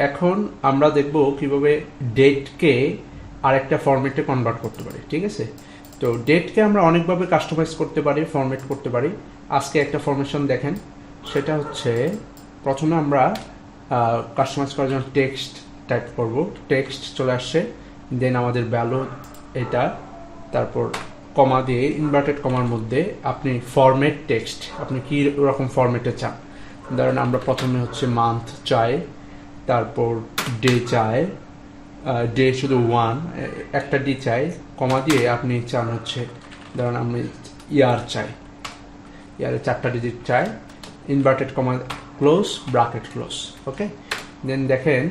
এখন আমরা দেখব কিভাবে ডেটকে আরেকটা ফরম্যাটে কনভার্ট করতে পারি। ঠিক আছে, তো ডেটকে আমরা অনেকভাবে কাস্টমাইজ করতে পারি, ফরম্যাট করতে পারি। আজকে একটা ফরমেশন দেখেন, সেটা হচ্ছে প্রথমে আমরা কাস্টমাইজ করার জন্য টেক্সট টাইপ করব। টেক্সট চলে আসছে, দেন আমাদের ভ্যালু এটা, তারপর কমা দিয়ে ইনভার্টেড কমার মধ্যে আপনি ফরম্যাট টেক্সট, আপনি কী রকম ফরম্যাটে চান। ধরেন আমরা প্রথমে হচ্ছে মান্থ চাই, তারপর ডে চাই, ডে শুধু ওয়ান, একটা ডি চাই, কমা দিয়ে আপনি চান হচ্ছে ধরেন আমি ইয়ার চাই, ইয়ারে 4টা ডিজিট চাই, inverted comma close, bracket close. Okay, then দেখেন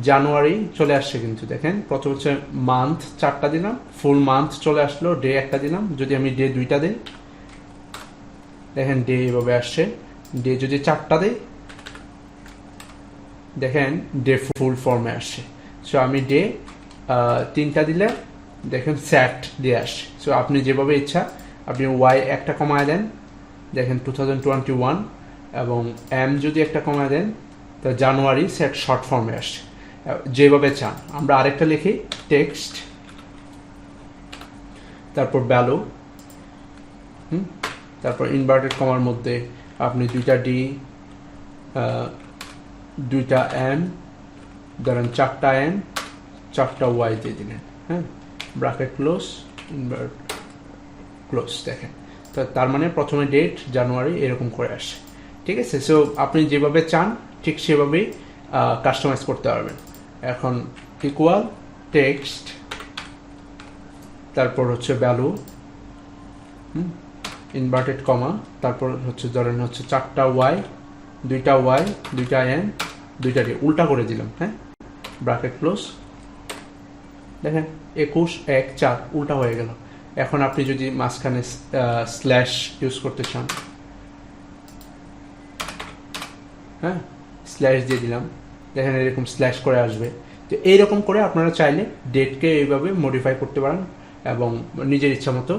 জানুয়ারি চলে আসছে, কিন্তু দেখেন প্রথম হচ্ছে মান্থ 4টা দিলাম, ফুল মান্থ চলে আসলো, ডে একটা দিলাম। যদি আমি ডে 2টা দিই, দেখেন ডে এভাবে আসছে। ডে যদি 4টা দিই, দেখেন ডে ফুল ফর্মে আসছে। সো আমি ডে 3টা দিলে দেখেন স্যাট দিয়ে আসছে। সো আপনি যেভাবে ইচ্ছা, আপনি ওয়াই একটা কমায় দেন, দেখেন 2021, এবং এম যদি একটা কমায় দেন, তো জানুয়ারি সেট শর্ট ফর্মে আসছে, যেভাবে চান। আমরা আরেকটা লিখি টেক্সট, তারপর ভ্যালু, তারপর ইনভার্টেড কমার মধ্যে আপনি 2টা ডি, 2টা এম, ধরেন 4টা এম, 4টা ওয়াই দিয়ে দিলেন, হ্যাঁ, ব্র্যাকেট ক্লোজ, ইনভার্ট ক্লোজ। দেখেন তো তার মানে প্রথমে ডেট জানুয়ারি এরকম করে আসে। ঠিক আছে, সো আপনি যেভাবে চান ঠিক সেভাবেই কাস্টমাইজ করতে পারবেন। এখন ইকুয়াল টেক্সট, তারপর হচ্ছে ভ্যালু, ইনভার্টেড কমা, তারপর হচ্ছে ধরেন হচ্ছে 4টা ওয়াই, 2টা ওয়াই, 2টা এন, 2টা ডি, উল্টা করে দিলাম, হ্যাঁ, ব্র্যাকেট ক্লোজ। দেখেন 21, 1, 4 উল্টা হয়ে গেল। এখন আপনি যদি মাঝখানে স্ল্যাশ ইউজ করতে চান, হ্যাঁ, স্ল্যাশ দিয়ে দিলাম, দেখেন এরকম স্ল্যাশ করে আসবে। তো এইরকম করে আপনারা চাইলে ডেটকে এইভাবে মডিফাই করতে পারেন এবং নিজের ইচ্ছা মতো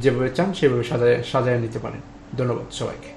যেভাবে চান সেভাবে সাজায় নিতে পারেন। ধন্যবাদ সবাইকে।